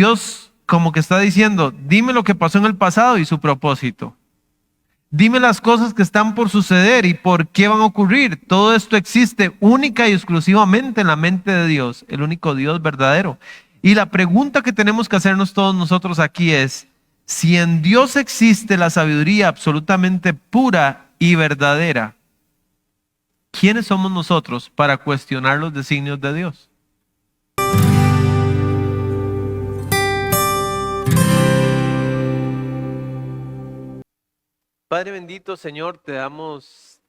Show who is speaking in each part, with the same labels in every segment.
Speaker 1: Dios como que está diciendo, dime lo que pasó en el pasado y su propósito. Dime las cosas que están por suceder y por qué van a ocurrir. Todo esto existe única y exclusivamente en la mente de Dios, el único Dios verdadero. Y la pregunta que tenemos que hacernos todos nosotros aquí es, si en Dios existe la sabiduría absolutamente pura y verdadera, ¿quiénes somos nosotros para cuestionar los designios de Dios? Padre bendito, Señor, te damos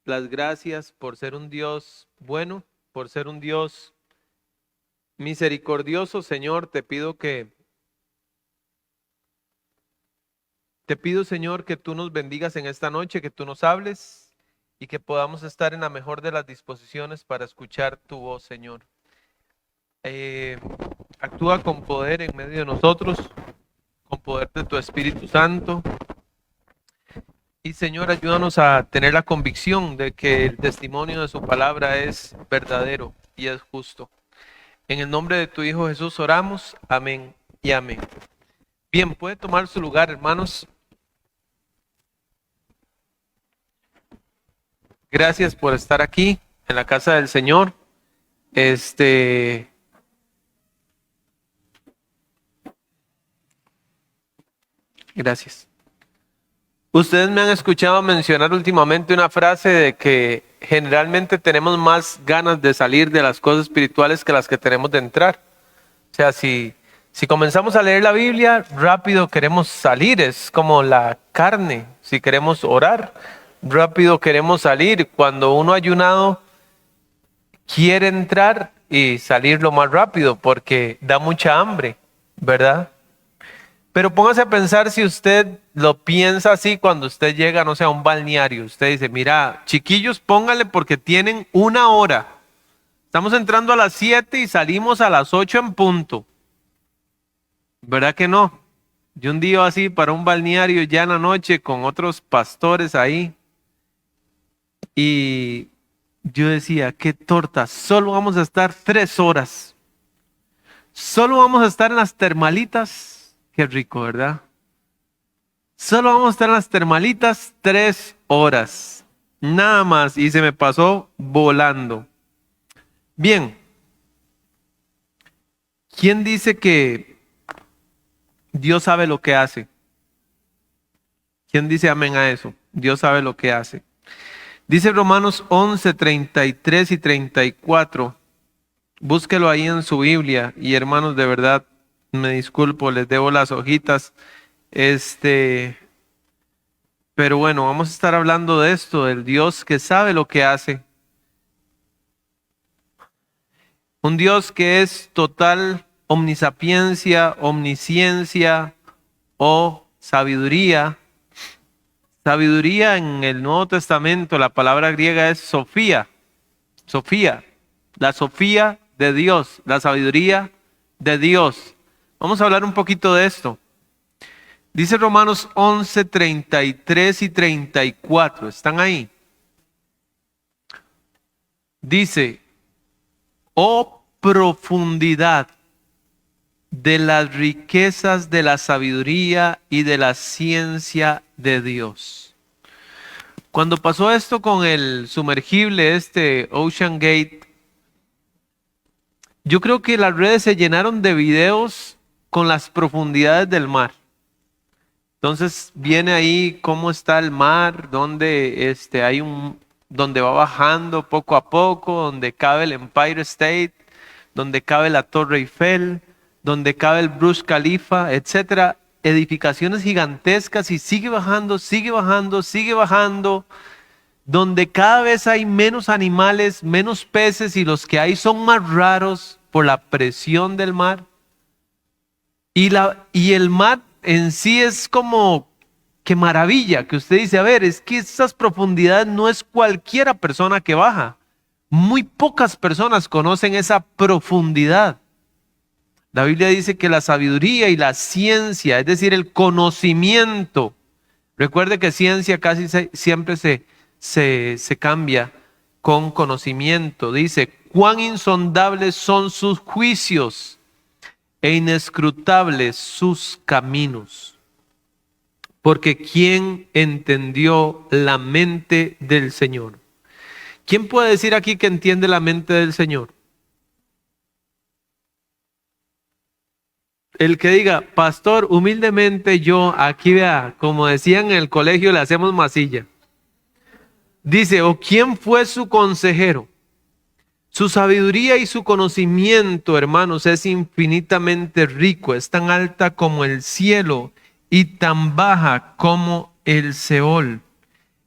Speaker 1: las gracias por ser un Dios bueno, por ser un Dios misericordioso. Señor, te pido, Señor, que tú nos bendigas en esta noche, que tú nos hables y que podamos estar en la mejor de las disposiciones para escuchar tu voz, Señor. Actúa con poder en medio de nosotros, con poder de tu Espíritu Santo. Y Señor, ayúdanos a tener la convicción de que el testimonio de su palabra es verdadero y es justo. En el nombre de tu Hijo Jesús oramos. Amén y amén. Bien, puede tomar su lugar, hermanos. Gracias por estar aquí en la casa del Señor. Gracias. Ustedes me han escuchado mencionar últimamente una frase de que generalmente tenemos más ganas de salir de las cosas espirituales que las que tenemos de entrar. O sea, si comenzamos a leer la Biblia, rápido queremos salir, es como la carne. Si queremos orar, rápido queremos salir. Cuando uno ha ayunado, quiere entrar y salir lo más rápido porque da mucha hambre, ¿verdad? Pero póngase a pensar si usted lo piensa así cuando usted llega, no sé, a un balneario. Usted dice, mira, chiquillos, póngale porque tienen 1 hora. Estamos entrando a las 7 y salimos a las 8 en punto. ¿Verdad que no? Yo un día así para un balneario ya en la noche con otros pastores ahí. Y yo decía, qué torta, solo vamos a estar 3 horas. Solo vamos a estar en las termalitas. Qué rico, ¿verdad? Solo vamos a estar en las termalitas 3 horas. Nada más. Y se me pasó volando. Bien. ¿Quién dice que Dios sabe lo que hace? ¿Quién dice amén a eso? Dios sabe lo que hace. Dice Romanos 11, 33 y 34. Búsquelo ahí en su Biblia. Y hermanos, de verdad, me disculpo, les debo las hojitas. Pero bueno, vamos a estar hablando de esto, del Dios que sabe lo que hace. Un Dios que es total omnisapiencia, omnisciencia o sabiduría. Sabiduría en el Nuevo Testamento, la palabra griega es Sofía. Sofía, la Sofía de Dios, la sabiduría de Dios. Vamos a hablar un poquito de esto. Dice Romanos 11, 33 y 34. ¿Están ahí? Dice, oh profundidad de las riquezas de la sabiduría y de la ciencia de Dios. Cuando pasó esto con el sumergible, Ocean Gate, yo creo que las redes se llenaron de videos con las profundidades del mar. Entonces viene ahí cómo está el mar, donde donde va bajando poco a poco, donde cabe el Empire State, donde cabe la Torre Eiffel, donde cabe el Burj Khalifa, etcétera, edificaciones gigantescas y sigue bajando, sigue bajando, sigue bajando, donde cada vez hay menos animales, menos peces y los que hay son más raros por la presión del mar. Y el mar en sí es como, qué maravilla, que usted dice, a ver, es que esas profundidades no es cualquiera persona que baja. Muy pocas personas conocen esa profundidad. La Biblia dice que la sabiduría y la ciencia, es decir, el conocimiento, recuerde que ciencia casi siempre se cambia con conocimiento. Dice, cuán insondables son sus juicios. e inescrutables sus caminos. Porque ¿quién entendió la mente del Señor? ¿Quién puede decir aquí que entiende la mente del Señor? El que diga, pastor, humildemente yo, aquí vea, como decían en el colegio, le hacemos masilla. Dice, ¿o quién fue su consejero? Su sabiduría y su conocimiento, hermanos, es infinitamente rico, es tan alta como el cielo y tan baja como el Seol.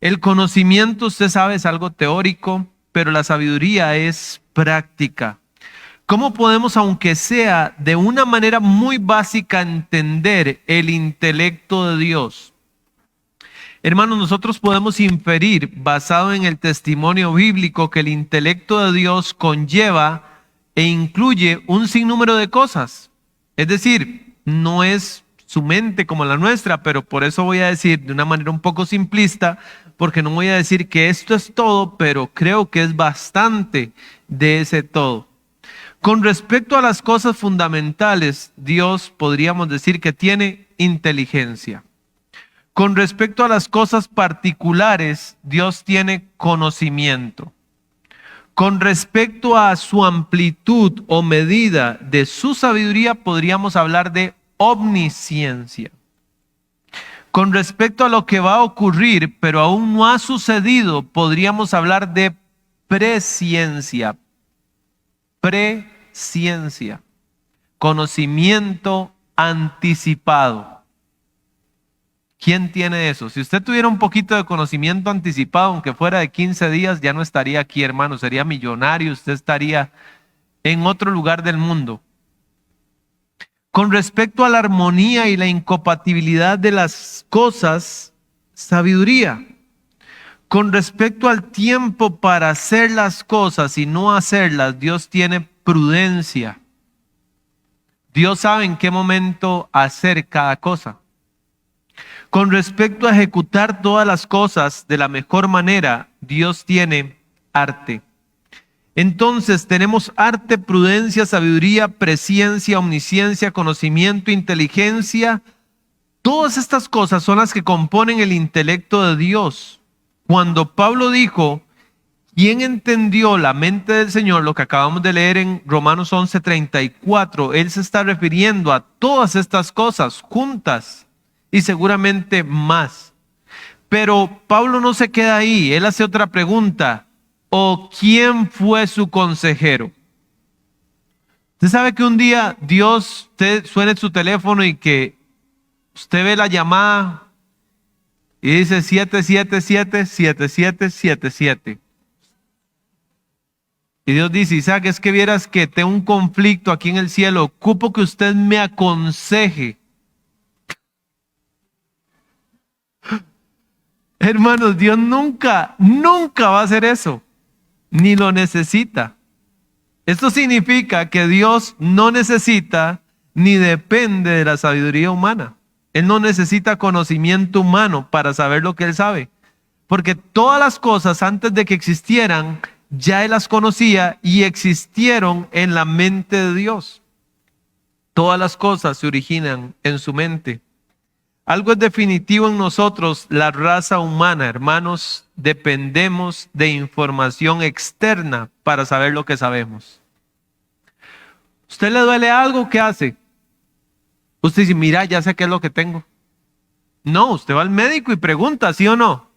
Speaker 1: El conocimiento, usted sabe, es algo teórico, pero la sabiduría es práctica. ¿Cómo podemos, aunque sea de una manera muy básica, entender el intelecto de Dios? Hermanos, nosotros podemos inferir, basado en el testimonio bíblico, que el intelecto de Dios conlleva e incluye un sinnúmero de cosas. Es decir, no es su mente como la nuestra, pero por eso voy a decir de una manera un poco simplista, porque no voy a decir que esto es todo, pero creo que es bastante de ese todo. Con respecto a las cosas fundamentales, Dios podríamos decir que tiene inteligencia. Con respecto a las cosas particulares, Dios tiene conocimiento. Con respecto a su amplitud o medida de su sabiduría, podríamos hablar de omnisciencia. Con respecto a lo que va a ocurrir, pero aún no ha sucedido, podríamos hablar de presciencia. Presciencia, conocimiento anticipado. ¿Quién tiene eso? Si usted tuviera un poquito de conocimiento anticipado, aunque fuera de 15 días, ya no estaría aquí, hermano, sería millonario, usted estaría en otro lugar del mundo. Con respecto a la armonía y la incompatibilidad de las cosas, sabiduría. Con respecto al tiempo para hacer las cosas y no hacerlas, Dios tiene prudencia. Dios sabe en qué momento hacer cada cosa. Con respecto a ejecutar todas las cosas de la mejor manera, Dios tiene arte. Entonces tenemos arte, prudencia, sabiduría, presciencia, omnisciencia, conocimiento, inteligencia. Todas estas cosas son las que componen el intelecto de Dios. Cuando Pablo dijo, ¿quién entendió la mente del Señor? Lo que acabamos de leer en Romanos 11:34, él se está refiriendo a todas estas cosas juntas y seguramente más. Pero Pablo no se queda ahí, él hace otra pregunta. ¿O quién fue su consejero? Usted sabe que un día Dios, usted suene su teléfono y que usted ve la llamada y dice 777-7777. Y Dios dice, Isaac, es que vieras que tengo un conflicto aquí en el cielo, ocupo que usted me aconseje. Hermanos, Dios nunca va a hacer eso, ni lo necesita. Esto significa que Dios no necesita ni depende de la sabiduría humana. Él no necesita conocimiento humano para saber lo que Él sabe. Porque todas las cosas antes de que existieran, ya Él las conocía y existieron en la mente de Dios. Todas las cosas se originan en su mente. Algo es definitivo en nosotros, la raza humana, hermanos, dependemos de información externa para saber lo que sabemos. ¿Usted le duele algo? ¿Qué hace? Usted dice, mira, ya sé qué es lo que tengo. No, usted va al médico y pregunta, ¿sí o no?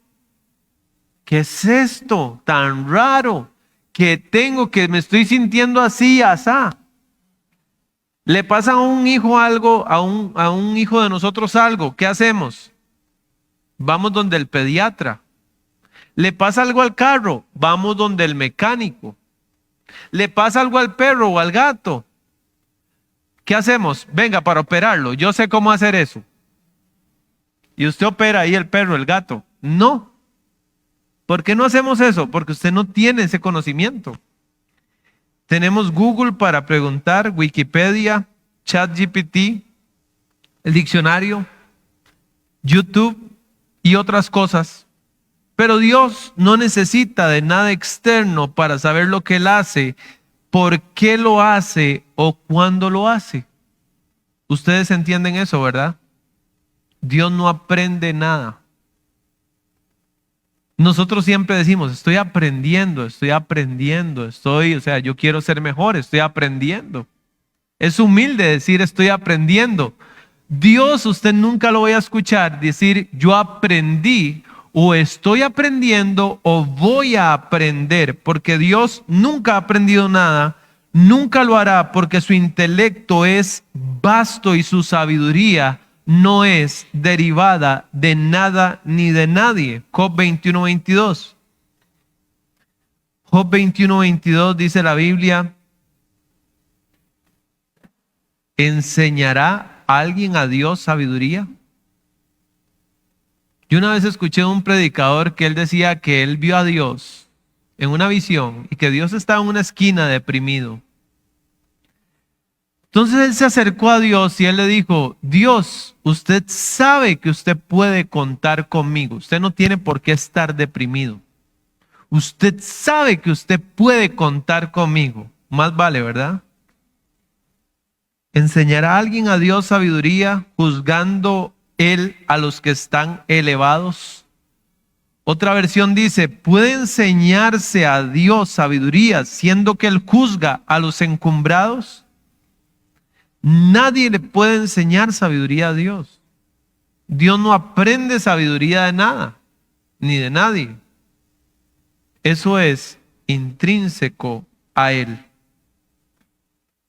Speaker 1: ¿Qué es esto tan raro que tengo, que me estoy sintiendo así, asá? Le pasa a un hijo algo, a un hijo de nosotros algo, ¿qué hacemos? Vamos donde el pediatra. Le pasa algo al carro, vamos donde el mecánico. Le pasa algo al perro o al gato. ¿Qué hacemos? Venga, para operarlo, yo sé cómo hacer eso. Y usted opera ahí el perro, el gato. No. ¿Por qué no hacemos eso? Porque usted no tiene ese conocimiento. Tenemos Google para preguntar, Wikipedia, ChatGPT, el diccionario, YouTube y otras cosas. Pero Dios no necesita de nada externo para saber lo que Él hace, por qué lo hace o cuándo lo hace. Ustedes entienden eso, ¿verdad? Dios no aprende nada. Nosotros siempre decimos, estoy aprendiendo, yo quiero ser mejor, estoy aprendiendo. Es humilde decir, estoy aprendiendo. Dios, usted nunca lo voy a escuchar decir, yo aprendí, o estoy aprendiendo, o voy a aprender, porque Dios nunca ha aprendido nada, nunca lo hará, porque su intelecto es vasto y su sabiduría no es derivada de nada ni de nadie. Job 21:22. Job 21:22 dice la Biblia, ¿enseñará alguien a Dios sabiduría? Yo una vez escuché a un predicador que él decía que él vio a Dios en una visión y que Dios estaba en una esquina deprimido. Entonces él se acercó a Dios y él le dijo, Dios, usted sabe que usted puede contar conmigo. Usted no tiene por qué estar deprimido. Usted sabe que usted puede contar conmigo. Más vale, ¿verdad? ¿Enseñará alguien a Dios sabiduría juzgando él a los que están elevados? Otra versión dice, ¿puede enseñarse a Dios sabiduría siendo que él juzga a los encumbrados? Nadie le puede enseñar sabiduría a Dios. Dios no aprende sabiduría de nada, ni de nadie. Eso es intrínseco a Él.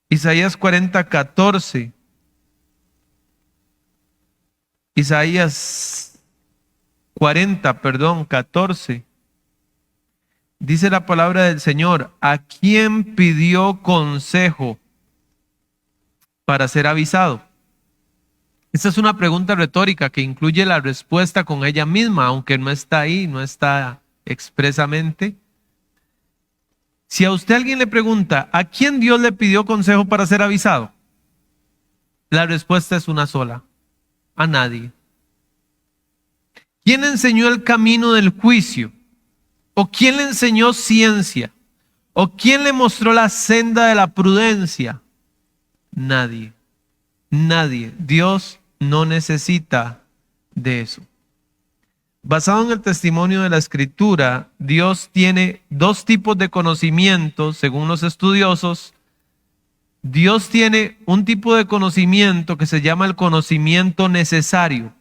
Speaker 1: Isaías 40:14. Isaías 14. Dice la palabra del Señor, ¿a quién pidió consejo para ser avisado? Esta es una pregunta retórica que incluye la respuesta con ella misma, aunque no está ahí, no está expresamente. Si a usted alguien le pregunta, ¿a quién Dios le pidió consejo para ser avisado? La respuesta es una sola, a nadie. ¿Quién enseñó el camino del juicio? ¿O quién le enseñó ciencia? ¿O quién le mostró la senda de la prudencia? Nadie. Nadie. Dios no necesita de eso. Basado en el testimonio de la Escritura, Dios tiene dos tipos de conocimientos, según los estudiosos. Dios tiene un tipo de conocimiento que se llama el conocimiento necesario.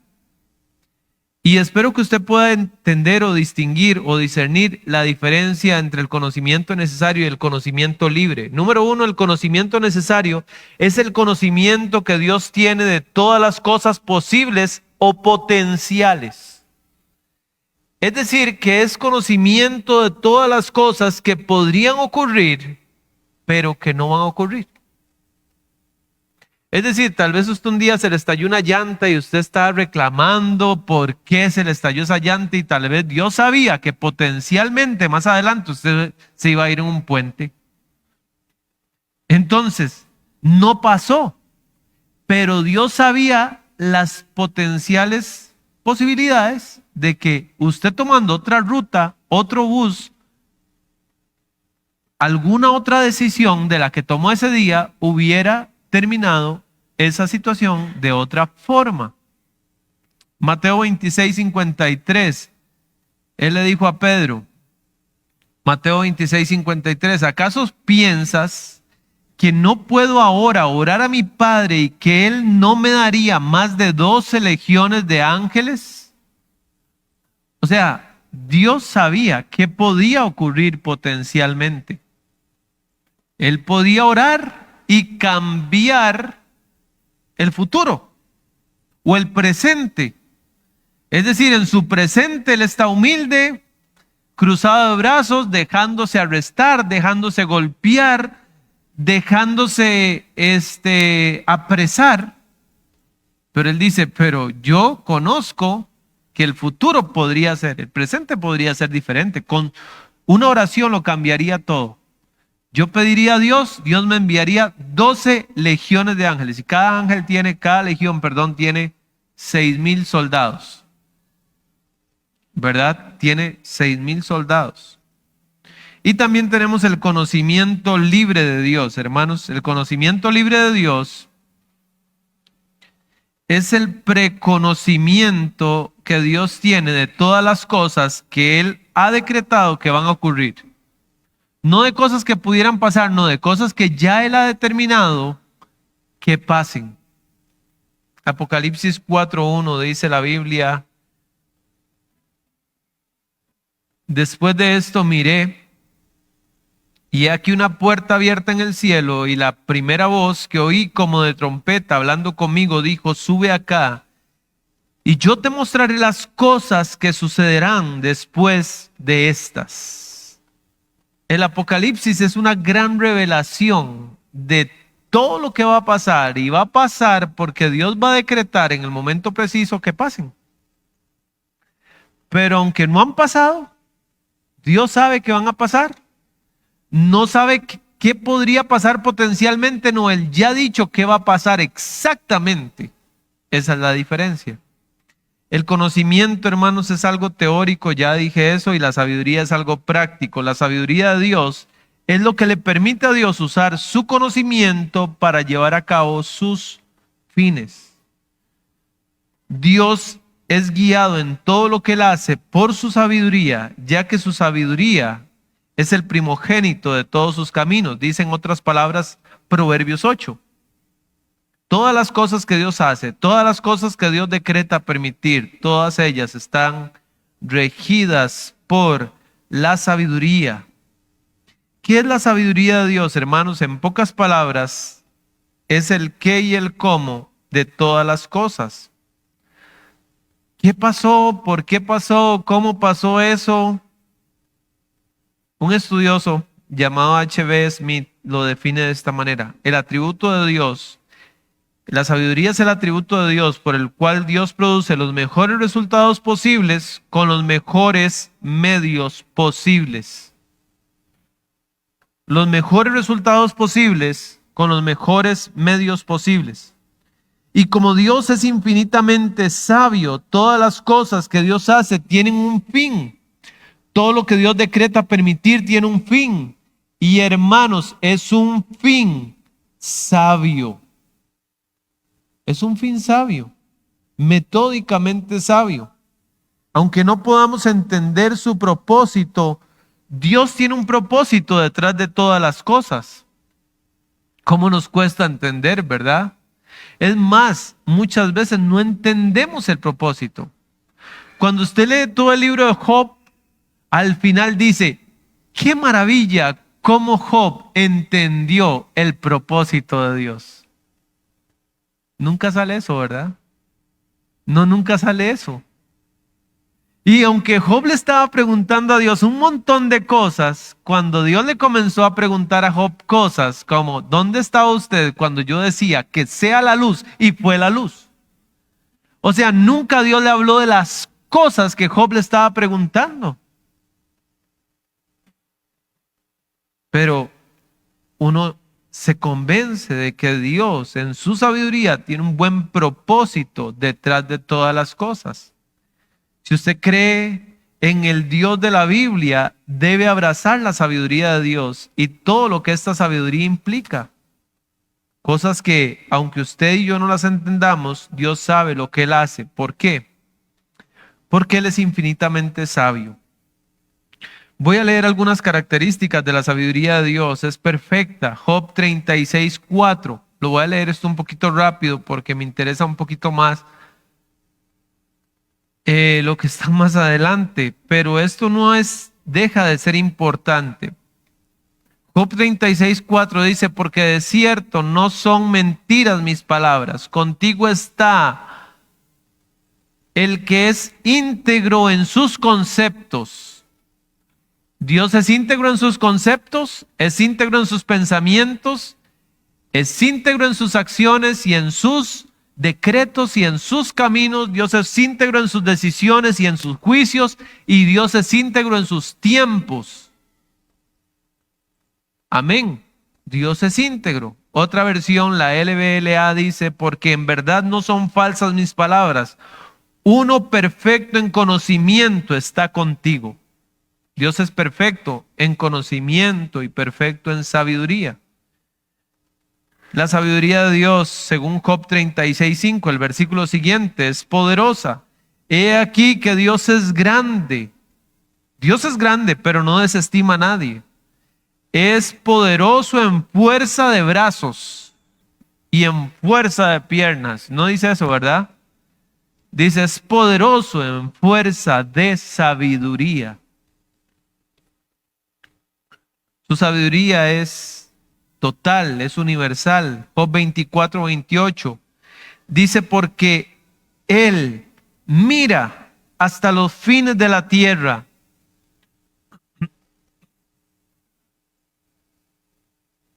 Speaker 1: Y espero que usted pueda entender o distinguir o discernir la diferencia entre el conocimiento necesario y el conocimiento libre. Número uno, el conocimiento necesario es el conocimiento que Dios tiene de todas las cosas posibles o potenciales. Es decir, que es conocimiento de todas las cosas que podrían ocurrir, pero que no van a ocurrir. Es decir, tal vez usted un día se le estalló una llanta y usted está reclamando por qué se le estalló esa llanta y tal vez Dios sabía que potencialmente más adelante usted se iba a ir en un puente. Entonces, no pasó, pero Dios sabía las potenciales posibilidades de que usted tomando otra ruta, otro bus, alguna otra decisión de la que tomó ese día hubiera terminado esa situación de otra forma. Mateo 26:53, él le dijo a Pedro, Mateo 26:53, ¿acaso piensas que no puedo ahora orar a mi Padre y que Él no me daría más de 12 legiones de ángeles? O sea, Dios sabía que podía ocurrir potencialmente. Él podía orar y cambiar el futuro o el presente. Es decir, en su presente él está humilde, cruzado de brazos, dejándose arrestar, dejándose golpear, dejándose apresar. Pero él dice, pero yo conozco que el futuro podría ser, el presente podría ser diferente. Con una oración lo cambiaría todo. Yo pediría a Dios, Dios me enviaría 12 legiones de ángeles. Y cada legión tiene 6,000 soldados. ¿Verdad? Tiene 6,000 soldados. Y también tenemos el conocimiento libre de Dios, hermanos. El conocimiento libre de Dios es el preconocimiento que Dios tiene de todas las cosas que Él ha decretado que van a ocurrir. No de cosas que pudieran pasar, no, de cosas que ya Él ha determinado que pasen. Apocalipsis 4:1 dice la Biblia: después de esto miré, y he aquí una puerta abierta en el cielo, y la primera voz que oí como de trompeta hablando conmigo dijo: sube acá, y yo te mostraré las cosas que sucederán después de estas. El Apocalipsis es una gran revelación de todo lo que va a pasar, y va a pasar porque Dios va a decretar en el momento preciso que pasen. Pero aunque no han pasado, Dios sabe que van a pasar. No sabe qué podría pasar potencialmente, no, Él ya ha dicho qué va a pasar exactamente. Esa es la diferencia. El conocimiento, hermanos, es algo teórico, ya dije eso, y la sabiduría es algo práctico. La sabiduría de Dios es lo que le permite a Dios usar su conocimiento para llevar a cabo sus fines. Dios es guiado en todo lo que Él hace por su sabiduría, ya que su sabiduría es el primogénito de todos sus caminos. Dice en otras palabras Proverbios 8. Todas las cosas que Dios hace, todas las cosas que Dios decreta permitir, todas ellas están regidas por la sabiduría. ¿Qué es la sabiduría de Dios, hermanos? En pocas palabras, es el qué y el cómo de todas las cosas. ¿Qué pasó? ¿Por qué pasó? ¿Cómo pasó eso? Un estudioso llamado H.B. Smith lo define de esta manera: el atributo de Dios, la sabiduría es el atributo de Dios por el cual Dios produce los mejores resultados posibles con los mejores medios posibles. Los mejores resultados posibles con los mejores medios posibles. Y como Dios es infinitamente sabio, todas las cosas que Dios hace tienen un fin. Todo lo que Dios decreta permitir tiene un fin. Y hermanos, es un fin sabio. Es un fin sabio, metódicamente sabio. Aunque no podamos entender su propósito, Dios tiene un propósito detrás de todas las cosas. ¿Cómo nos cuesta entender, verdad? Es más, muchas veces no entendemos el propósito. Cuando usted lee todo el libro de Job, al final dice: qué maravilla cómo Job entendió el propósito de Dios. Nunca sale eso, ¿verdad? No, nunca sale eso. Y aunque Job le estaba preguntando a Dios un montón de cosas, cuando Dios le comenzó a preguntar a Job cosas como: ¿dónde estaba usted cuando yo decía que sea la luz y fue la luz? O sea, nunca Dios le habló de las cosas que Job le estaba preguntando. Pero uno se convence de que Dios en su sabiduría tiene un buen propósito detrás de todas las cosas. Si usted cree en el Dios de la Biblia, debe abrazar la sabiduría de Dios y todo lo que esta sabiduría implica. Cosas que, aunque usted y yo no las entendamos, Dios sabe lo que Él hace. ¿Por qué? Porque Él es infinitamente sabio. Voy a leer algunas características de la sabiduría de Dios. Es perfecta. Job 36:4. Lo voy a leer esto un poquito rápido porque me interesa un poquito más lo que está más adelante. Pero esto no deja de ser importante. Job 36:4 dice: porque de cierto no son mentiras mis palabras. Contigo está el que es íntegro en sus conceptos. Dios es íntegro en sus conceptos, es íntegro en sus pensamientos, es íntegro en sus acciones y en sus decretos y en sus caminos. Dios es íntegro en sus decisiones y en sus juicios, y Dios es íntegro en sus tiempos. Amén. Dios es íntegro. Otra versión, la LBLA, dice: porque en verdad no son falsas mis palabras. Uno perfecto en conocimiento está contigo. Dios es perfecto en conocimiento y perfecto en sabiduría. La sabiduría de Dios, según Job 36:5, el versículo siguiente, es poderosa. He aquí que Dios es grande. Dios es grande, pero no desestima a nadie. Es poderoso en fuerza de brazos y en fuerza de piernas. No dice eso, ¿verdad? Dice, es poderoso en fuerza de sabiduría. Su sabiduría es total, es universal. Job 24:28 dice, porque Él mira hasta los fines de la tierra.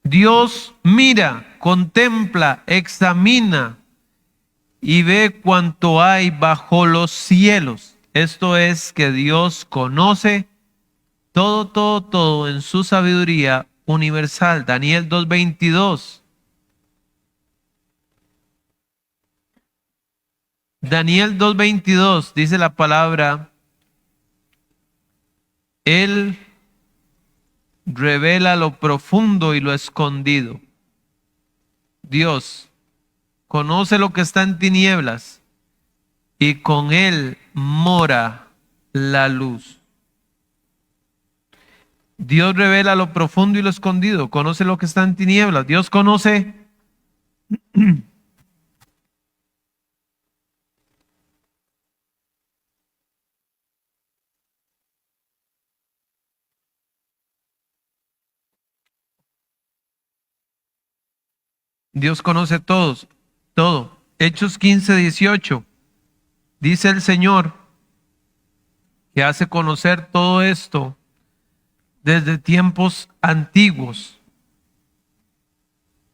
Speaker 1: Dios mira, contempla, examina y ve cuanto hay bajo los cielos. Esto es que Dios conoce todo en su sabiduría universal. Daniel 2:22. Daniel 2:22 dice la palabra, Él revela lo profundo y lo escondido. Dios conoce lo que está en tinieblas y con Él mora la luz. Dios revela lo profundo y lo escondido, conoce lo que está en tinieblas. Dios conoce Dios conoce todos, todo. Hechos 15:18. Dice el Señor que hace conocer todo esto desde tiempos antiguos.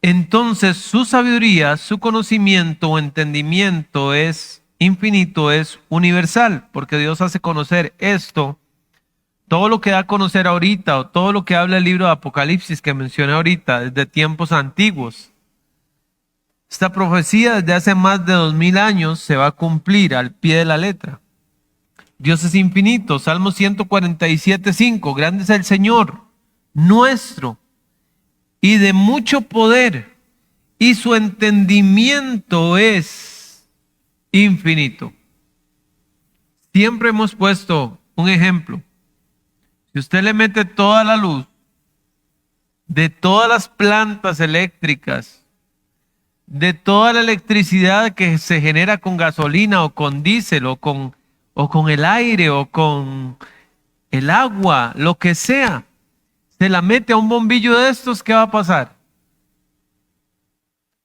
Speaker 1: Entonces su sabiduría, su conocimiento o entendimiento es infinito, es universal, porque Dios hace conocer esto. Todo lo que da a conocer ahorita o todo lo que habla el libro de Apocalipsis que mencioné ahorita desde tiempos antiguos. Esta profecía desde hace más de 2000 años se va a cumplir al pie de la letra. Dios es infinito. Salmo 147:5. Grande es el Señor nuestro y de mucho poder, y su entendimiento es infinito. Siempre hemos puesto un ejemplo. Si usted le mete toda la luz de todas las plantas eléctricas, de toda la electricidad que se genera con gasolina o con diésel o con el aire o con el agua, lo que sea, se la mete a un bombillo de estos, ¿qué va a pasar?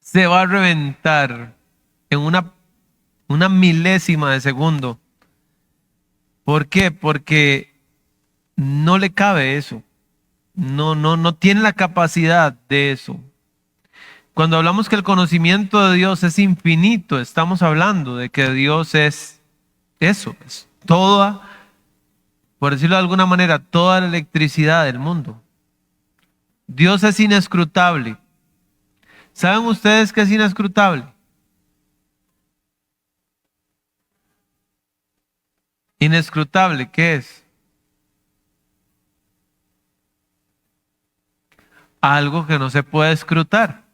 Speaker 1: Se va a reventar en una milésima de segundo. ¿Por qué? Porque no le cabe eso. No tiene la capacidad de eso. Cuando hablamos que el conocimiento de Dios es infinito, estamos hablando de que Dios es eso, es toda, por decirlo de alguna manera, toda la electricidad del mundo. Dios es inescrutable. ¿Saben ustedes qué es inescrutable? Inescrutable, ¿qué es? Algo que no se puede escrutar.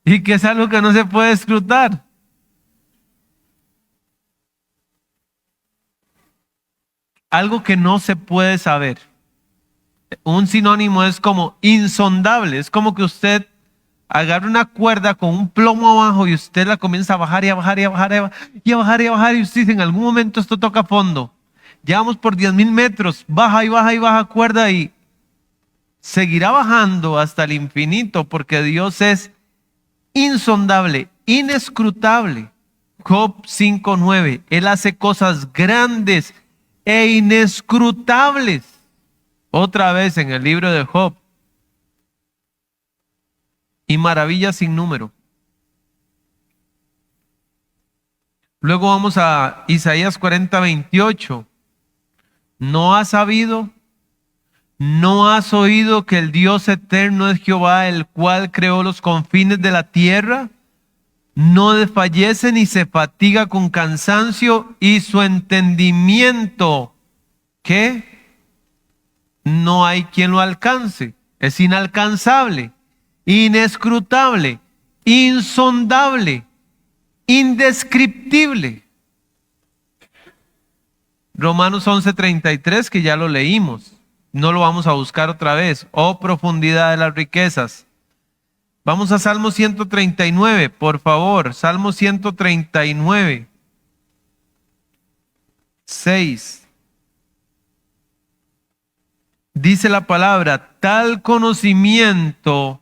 Speaker 1: ¿Y qué es algo que no se puede escrutar? Algo que no se puede saber. Un sinónimo es como insondable. Es como que usted agarra una cuerda con un plomo abajo y usted la comienza a bajar y a bajar y a bajar y a bajar y a bajar y a bajar y usted dice, en algún momento esto toca fondo. Ya vamos por 10,000 metros, baja y baja y baja cuerda y seguirá bajando hasta el infinito porque Dios es insondable, inescrutable. Job 5:9. Él hace cosas grandes e inescrutables. Otra vez en el libro de Job. Y maravillas sin número. Luego vamos a Isaías 40:28. ¿No has sabido? ¿No has oído que el Dios eterno es Jehová, el cual creó los confines de la tierra? No desfallece ni se fatiga con cansancio, y su entendimiento, ¿qué? No hay quien lo alcance, es inalcanzable. inescrutable, insondable, indescriptible. Romanos 11:33, que ya lo leímos. No lo vamos a buscar otra vez. Oh, profundidad de las riquezas. Vamos a Salmo 139, por favor. Salmo 139, 6. Dice la palabra, tal conocimiento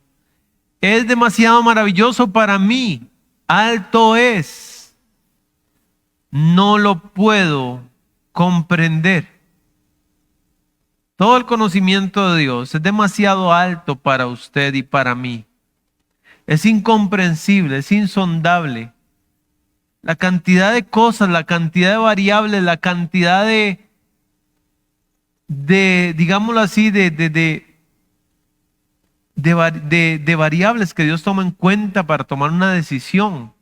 Speaker 1: es demasiado maravilloso para mí. Alto es. No lo puedo comprender. Todo el conocimiento de Dios es demasiado alto para usted y para mí. Es incomprensible, es insondable. La cantidad de cosas, la cantidad de variables, la cantidad digámoslo así, de variables que Dios toma en cuenta para tomar una decisión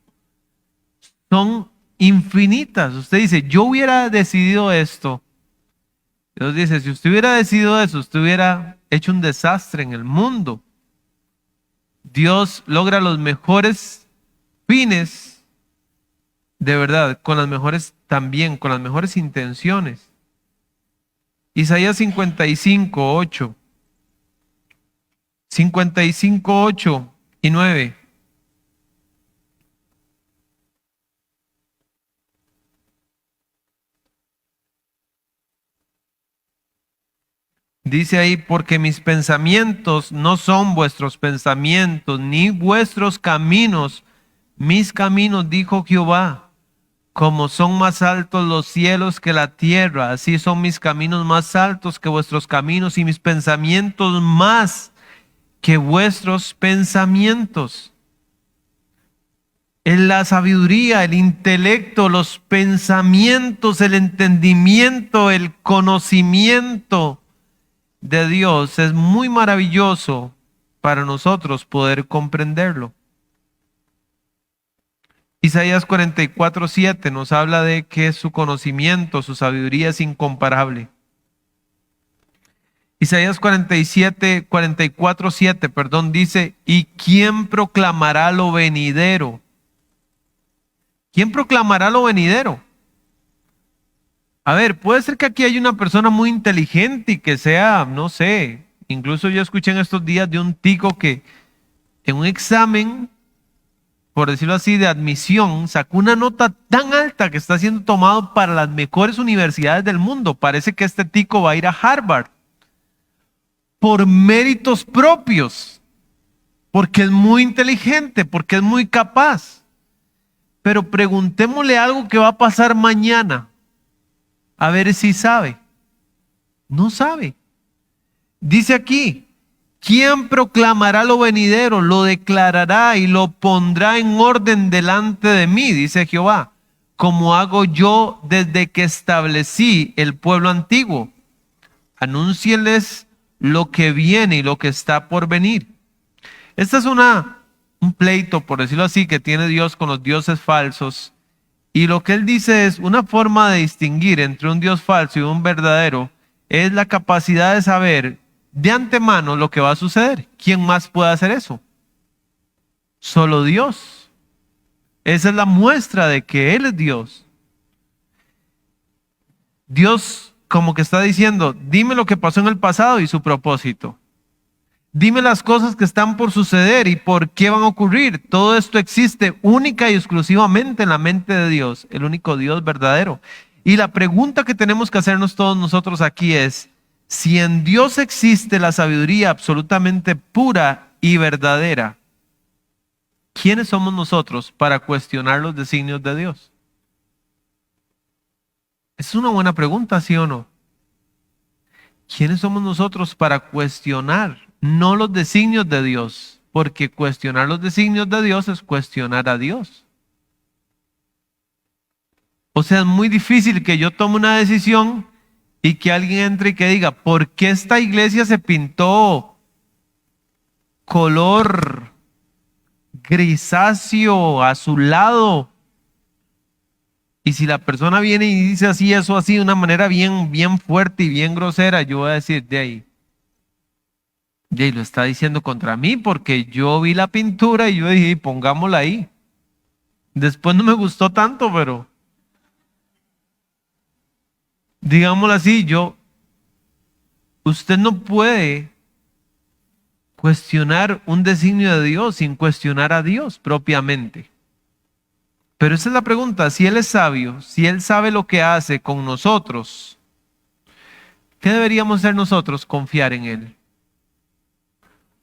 Speaker 1: son infinitas. Usted dice, yo hubiera decidido esto. Dios dice, si usted hubiera decidido eso, usted hubiera hecho un desastre en el mundo. Dios logra los mejores fines, de verdad, con las mejores también, con las mejores intenciones. Isaías 55:8. 55:8 y 9. Dice ahí, porque mis pensamientos no son vuestros pensamientos, ni vuestros caminos, mis caminos, dijo Jehová. Como son más altos los cielos que la tierra, así son mis caminos más altos que vuestros caminos y mis pensamientos más que vuestros pensamientos. En la sabiduría, el intelecto, los pensamientos, el entendimiento, el conocimiento de Dios es muy maravilloso para nosotros poder comprenderlo. Isaías 44:7 nos habla de que su conocimiento, su sabiduría es incomparable. Isaías 44:7, perdón, dice, ¿y quién proclamará lo venidero? ¿Quién proclamará lo venidero? A ver, puede ser que aquí haya una persona muy inteligente y que sea, no sé, incluso yo escuché en estos días de un tico que en un examen, por decirlo así, de admisión, sacó una nota tan alta que está siendo tomado para las mejores universidades del mundo. Parece que este tico va a ir a Harvard por méritos propios, porque es muy inteligente, porque es muy capaz. Pero preguntémosle algo que va a pasar mañana, a ver si sabe. No sabe. Dice aquí, ¿quién proclamará lo venidero? Lo declarará y lo pondrá en orden delante de mí, dice Jehová, como hago yo desde que establecí el pueblo antiguo. Anúncienles lo que viene y lo que está por venir. Este es un pleito, por decirlo así, que tiene Dios con los dioses falsos. Y lo que él dice es una forma de distinguir entre un Dios falso y un verdadero, es la capacidad de saber de antemano lo que va a suceder. ¿Quién más puede hacer eso? Solo Dios. Esa es la muestra de que Él es Dios. Dios como que está diciendo, dime lo que pasó en el pasado y su propósito. Dime las cosas que están por suceder y por qué van a ocurrir. Todo esto existe única y exclusivamente en la mente de Dios, el único Dios verdadero. Y la pregunta que tenemos que hacernos todos nosotros aquí es, si en Dios existe la sabiduría absolutamente pura y verdadera, ¿quiénes somos nosotros para cuestionar los designios de Dios? Es una buena pregunta, ¿sí o no? ¿Quiénes somos nosotros para cuestionar no los designios de Dios? Porque cuestionar los designios de Dios es cuestionar a Dios. O sea, es muy difícil que yo tome una decisión y que alguien entre y que diga, ¿por qué esta iglesia se pintó color grisáceo, azulado? Y si la persona viene y dice así, eso así, de una manera bien fuerte y bien grosera, yo voy a decir de ahí. Y lo está diciendo contra mí porque yo vi la pintura y yo dije, pongámosla ahí. Después no me gustó tanto, pero digámoslo así, usted no puede cuestionar un designio de Dios sin cuestionar a Dios propiamente. Pero esa es la pregunta, si Él es sabio, si Él sabe lo que hace con nosotros, ¿qué deberíamos hacer nosotros? Confiar en Él.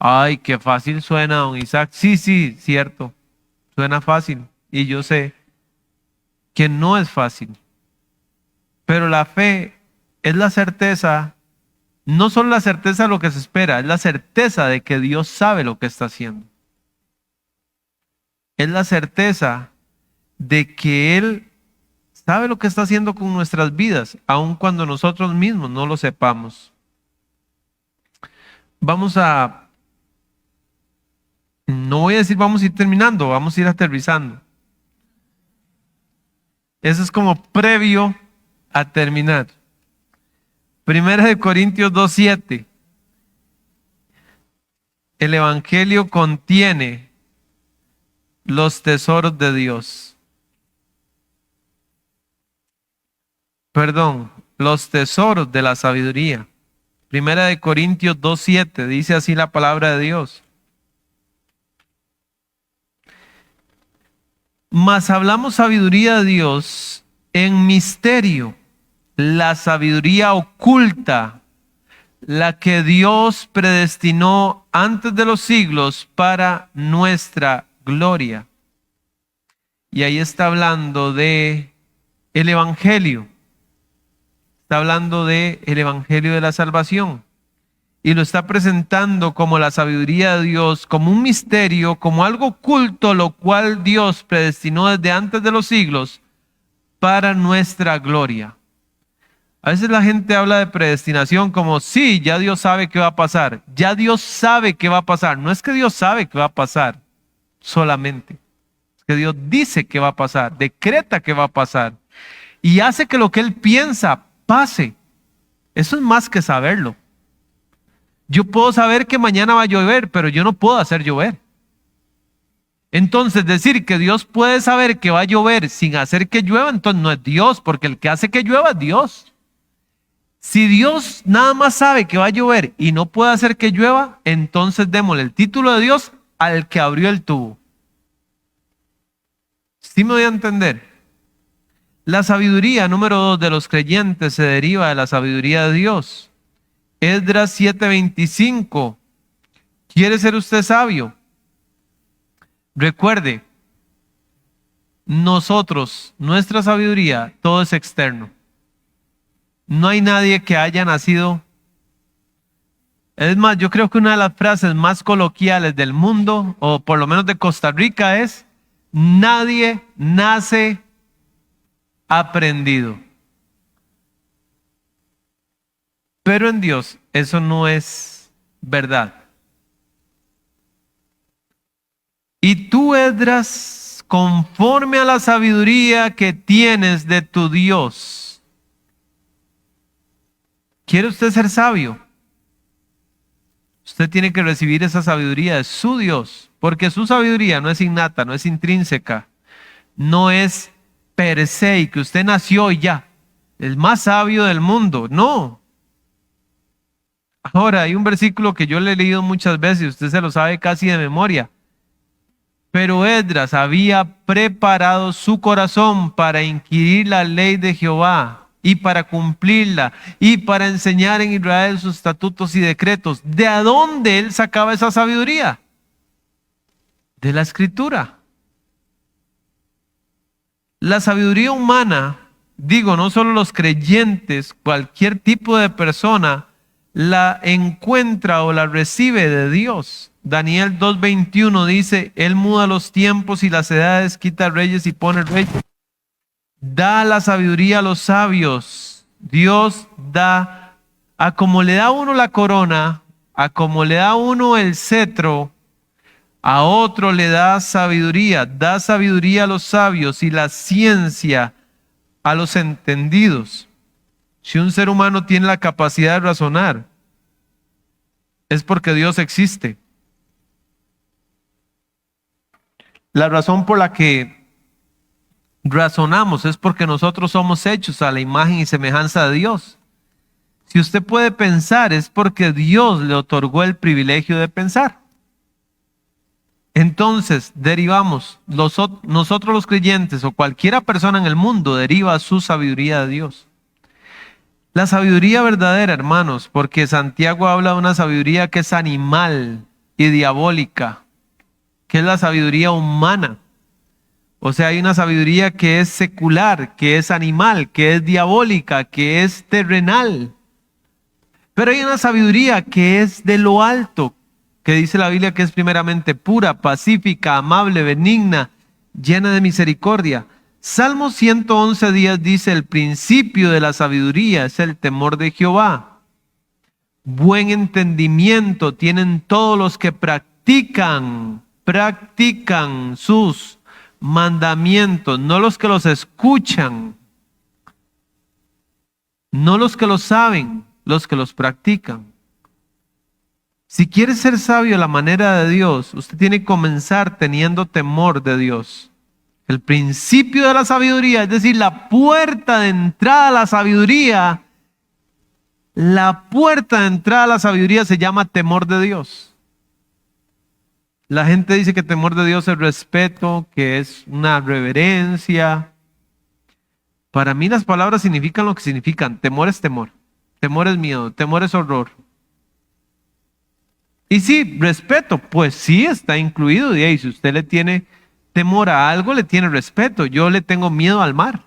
Speaker 1: Ay, qué fácil suena, don Isaac. Sí, sí, cierto. Suena fácil. Y yo sé que no es fácil. Pero la fe es la certeza, no solo la certeza de lo que se espera, es la certeza de que Dios sabe lo que está haciendo. Es la certeza de que Él sabe lo que está haciendo con nuestras vidas, aun cuando nosotros mismos no lo sepamos. No voy a decir vamos a ir terminando, vamos a ir aterrizando. Eso es como previo a terminar. Primera de Corintios 2:7. El Evangelio contiene los tesoros de Dios. Perdón, los tesoros de la sabiduría. Primera de Corintios 2:7 dice así la palabra de Dios. Mas hablamos sabiduría de Dios en misterio, la sabiduría oculta, la que Dios predestinó antes de los siglos para nuestra gloria. Y ahí está hablando de el Evangelio. Está hablando de el Evangelio de la salvación. Y lo está presentando como la sabiduría de Dios, como un misterio, como algo oculto, lo cual Dios predestinó desde antes de los siglos para nuestra gloria. A veces la gente habla de predestinación como, sí, ya Dios sabe qué va a pasar. Ya Dios sabe qué va a pasar. No es que Dios sabe qué va a pasar solamente. Es que Dios dice qué va a pasar, decreta qué va a pasar. Y hace que lo que Él piensa pase. Eso es más que saberlo. Yo puedo saber que mañana va a llover, pero yo no puedo hacer llover. Entonces, decir que Dios puede saber que va a llover sin hacer que llueva, entonces no es Dios, porque el que hace que llueva es Dios. Si Dios nada más sabe que va a llover y no puede hacer que llueva, entonces démosle el título de Dios al que abrió el tubo. ¿Sí me voy a entender? La sabiduría, número 2, de los creyentes se deriva de la sabiduría de Dios. Esdras 7:25. ¿Quiere ser usted sabio? Recuerde, nosotros, nuestra sabiduría, todo es externo. No hay nadie que haya nacido. Es más, yo creo que una de las frases más coloquiales del mundo, o por lo menos de Costa Rica, es: nadie nace aprendido. Pero en Dios eso no es verdad. Y tú, Esdras, conforme a la sabiduría que tienes de tu Dios. ¿Quiere usted ser sabio? Usted tiene que recibir esa sabiduría de su Dios, porque su sabiduría no es innata, no es intrínseca, no es per se, y que usted nació y ya, el más sabio del mundo, no. Ahora, hay un versículo que yo le he leído muchas veces y usted se lo sabe casi de memoria. Pero Esdras había preparado su corazón para inquirir la ley de Jehová y para cumplirla y para enseñar en Israel sus estatutos y decretos. ¿De dónde él sacaba esa sabiduría? De la Escritura. La sabiduría humana, digo, no solo los creyentes, cualquier tipo de persona la encuentra o la recibe de Dios. Daniel 2:21 dice: Él muda los tiempos y las edades, quita reyes y pone reyes. Da la sabiduría a los sabios. Dios da, a como le da a uno la corona, a como le da a uno el cetro, a otro le da sabiduría a los sabios y la ciencia a los entendidos. Si un ser humano tiene la capacidad de razonar, es porque Dios existe. La razón por la que razonamos es porque nosotros somos hechos a la imagen y semejanza de Dios. Si usted puede pensar, es porque Dios le otorgó el privilegio de pensar. Entonces, derivamos, nosotros los creyentes o cualquiera persona en el mundo deriva su sabiduría de Dios. La sabiduría verdadera, hermanos, porque Santiago habla de una sabiduría que es animal y diabólica, que es la sabiduría humana. O sea, hay una sabiduría que es secular, que es animal, que es diabólica, que es terrenal. Pero hay una sabiduría que es de lo alto, que dice la Biblia que es primeramente pura, pacífica, amable, benigna, llena de misericordia. Salmo 111:10 dice: el principio de la sabiduría es el temor de Jehová. Buen entendimiento tienen todos los que practican sus mandamientos, no los que los escuchan, no los que los saben, los que los practican. Si quiere ser sabio a la manera de Dios, usted tiene que comenzar teniendo temor de Dios. El principio de la sabiduría, es decir, la puerta de entrada a la sabiduría, se llama temor de Dios. La gente dice que temor de Dios es respeto, que es una reverencia. Para mí las palabras significan lo que significan. Temor es temor, temor es miedo, temor es horror. Y sí, respeto, pues sí está incluido. Y ahí, si usted le tiene temor a algo, le tiene respeto. Yo le tengo miedo al mar.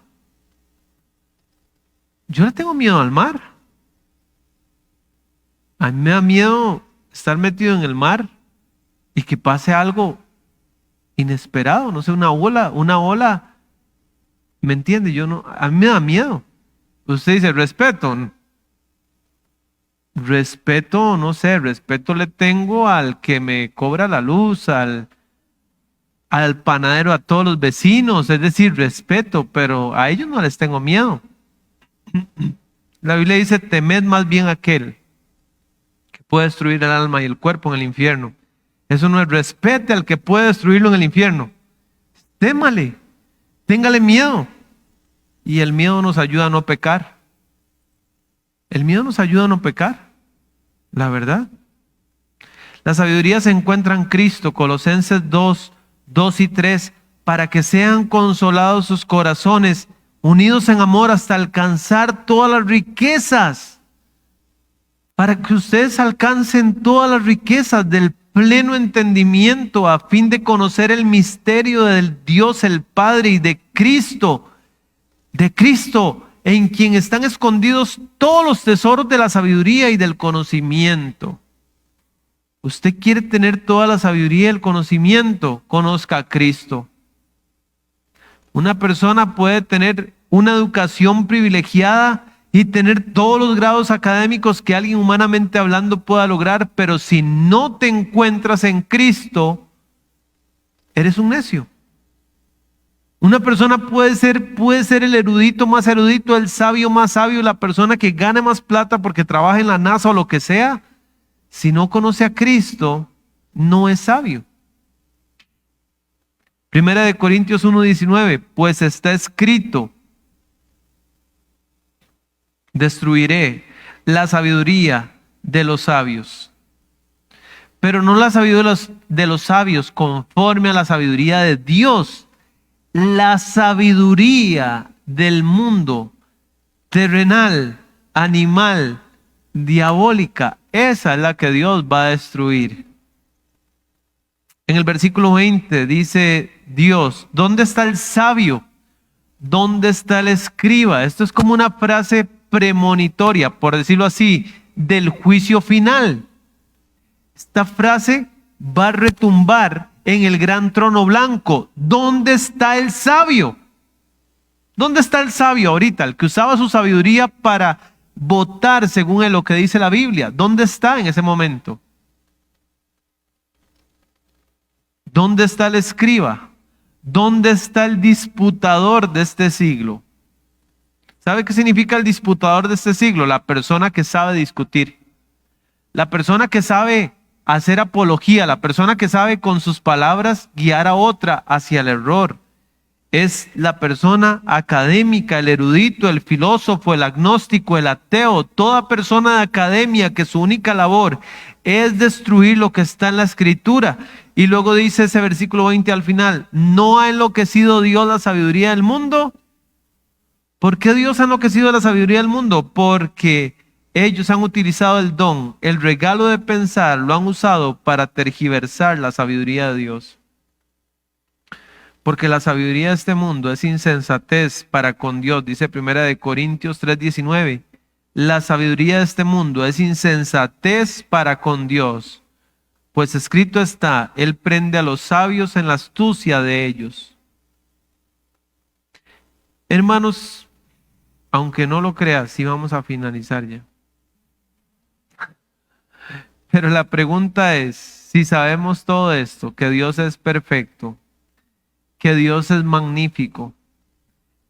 Speaker 1: Yo le tengo miedo al mar. A mí me da miedo estar metido en el mar y que pase algo inesperado, no sé, una ola, ¿me entiende? A mí me da miedo. Usted dice respeto, no sé, respeto le tengo al que me cobra la luz, al panadero, a todos los vecinos, es decir, respeto, pero a ellos no les tengo miedo. La Biblia dice: temed más bien a aquel que puede destruir el alma y el cuerpo en el infierno. Eso no es respete al que puede destruirlo en el infierno. Témale, téngale miedo. Y el miedo nos ayuda a no pecar. El miedo nos ayuda a no pecar, la verdad. La sabiduría se encuentra en Cristo, Colosenses 2:2-3, para que sean consolados sus corazones, unidos en amor hasta alcanzar todas las riquezas. Para que ustedes alcancen todas las riquezas del pleno entendimiento, a fin de conocer el misterio del Dios el Padre y de Cristo, en quien están escondidos todos los tesoros de la sabiduría y del conocimiento. Usted quiere tener toda la sabiduría y el conocimiento, conozca a Cristo. Una persona puede tener una educación privilegiada y tener todos los grados académicos que alguien humanamente hablando pueda lograr, pero si no te encuentras en Cristo, eres un necio. Una persona puede ser el erudito más erudito, el sabio más sabio, la persona que gane más plata porque trabaja en la NASA o lo que sea. Si no conoce a Cristo, no es sabio. Primera de Corintios 1:19, pues está escrito: destruiré la sabiduría de los sabios, pero no la sabiduría de los sabios conforme a la sabiduría de Dios. La sabiduría del mundo, terrenal, animal, diabólica, esa es la que Dios va a destruir. En el versículo 20 dice Dios: ¿dónde está el sabio? ¿Dónde está el escriba? Esto es como una frase premonitoria, por decirlo así, del juicio final. Esta frase va a retumbar en el gran trono blanco. ¿Dónde está el sabio? ¿Dónde está el sabio ahorita? El que usaba su sabiduría para votar según lo que dice la Biblia. ¿Dónde está en ese momento? ¿Dónde está el escriba? ¿Dónde está el disputador de este siglo? ¿Sabe qué significa el disputador de este siglo? La persona que sabe discutir. La persona que sabe hacer apología, la persona que sabe con sus palabras guiar a otra hacia el error, es la persona académica, el erudito, el filósofo, el agnóstico, el ateo, toda persona de academia que su única labor es destruir lo que está en la escritura. Y luego dice ese versículo 20 al final, ¿no ha enloquecido Dios la sabiduría del mundo? ¿Por qué Dios ha enloquecido la sabiduría del mundo? Porque ellos han utilizado el don, el regalo de pensar, lo han usado para tergiversar la sabiduría de Dios. Porque la sabiduría de este mundo es insensatez para con Dios, dice 1 Corintios 3:19. La sabiduría de este mundo es insensatez para con Dios, pues escrito está, Él prende a los sabios en la astucia de ellos. Hermanos, aunque no lo creas, sí vamos a finalizar ya. Pero la pregunta es, si sabemos todo esto, que Dios es perfecto, que Dios es magnífico,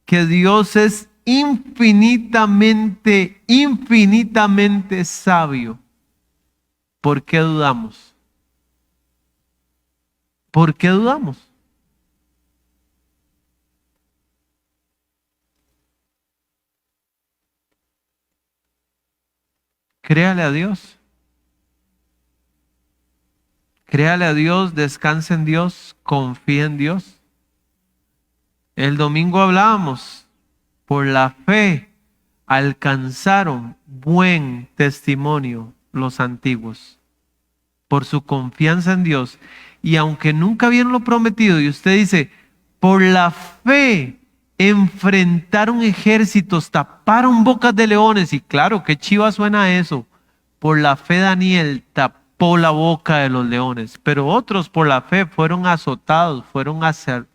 Speaker 1: que Dios es infinitamente, infinitamente sabio, ¿por qué dudamos? ¿Por qué dudamos? Créale a Dios. Créale a Dios, descanse en Dios, confíe en Dios. El domingo hablábamos, por la fe alcanzaron buen testimonio los antiguos, por su confianza en Dios. Y aunque nunca vieron lo prometido, y usted dice, por la fe enfrentaron ejércitos, taparon bocas de leones, y claro, qué chiva suena eso. Por la fe Daniel tapó la boca de los leones, pero otros por la fe fueron azotados, fueron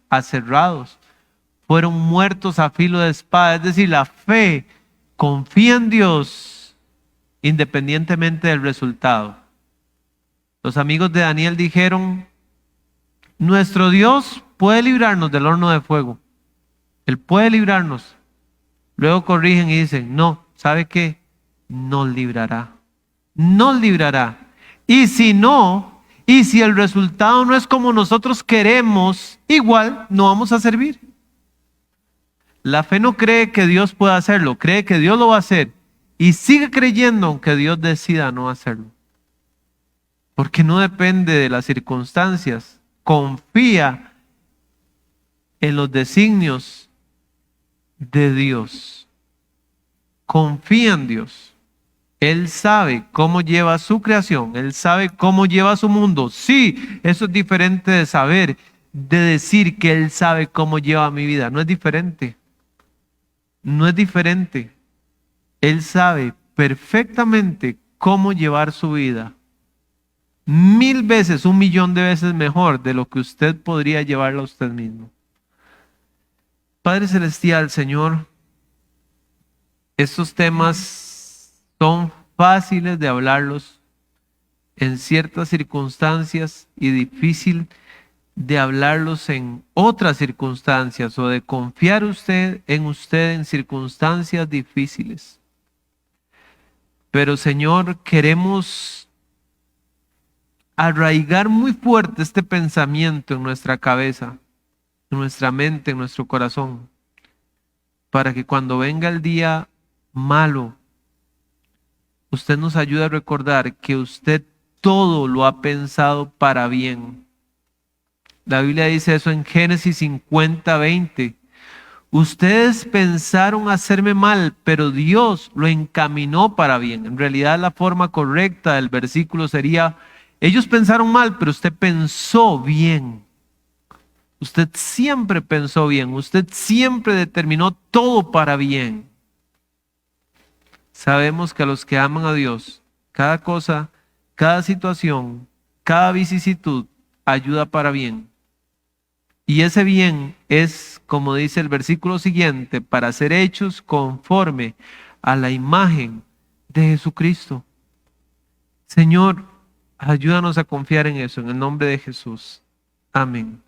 Speaker 1: aserrados, fueron muertos a filo de espada. Es decir, la fe confía en Dios independientemente del resultado. Los amigos de Daniel dijeron, nuestro Dios puede librarnos del horno de fuego. Él puede librarnos. Luego corrigen y dicen, no, ¿sabe qué? Nos librará. Nos librará. Y si no, y si el resultado no es como nosotros queremos, igual no vamos a servir. La fe no cree que Dios pueda hacerlo, cree que Dios lo va a hacer y sigue creyendo aunque Dios decida no hacerlo. Porque no depende de las circunstancias, confía en los designios de Dios. Confía en Dios. Él sabe cómo lleva su creación, Él sabe cómo lleva su mundo. Sí, eso es diferente de saber, de decir que Él sabe cómo lleva mi vida. No es diferente. No es diferente. Él sabe perfectamente cómo llevar su vida. 1000 veces, 1.000.000 de veces mejor de lo que usted podría llevarla a usted mismo. Padre Celestial, Señor, estos temas son fáciles de hablarlos en ciertas circunstancias y difícil de hablarlos en otras circunstancias o de confiar usted en circunstancias difíciles. Pero Señor, queremos arraigar muy fuerte este pensamiento en nuestra cabeza, en nuestra mente, en nuestro corazón, para que cuando venga el día malo, usted nos ayude a recordar que usted todo lo ha pensado para bien. La Biblia dice eso en Génesis 50:20. Ustedes pensaron hacerme mal, pero Dios lo encaminó para bien. En realidad la forma correcta del versículo sería, ellos pensaron mal, pero usted pensó bien. Usted siempre pensó bien, usted siempre determinó todo para bien. Sabemos que a los que aman a Dios, cada cosa, cada situación, cada vicisitud ayuda para bien. Y ese bien es, como dice el versículo siguiente, para ser hechos conforme a la imagen de Jesucristo. Señor, ayúdanos a confiar en eso, en el nombre de Jesús. Amén.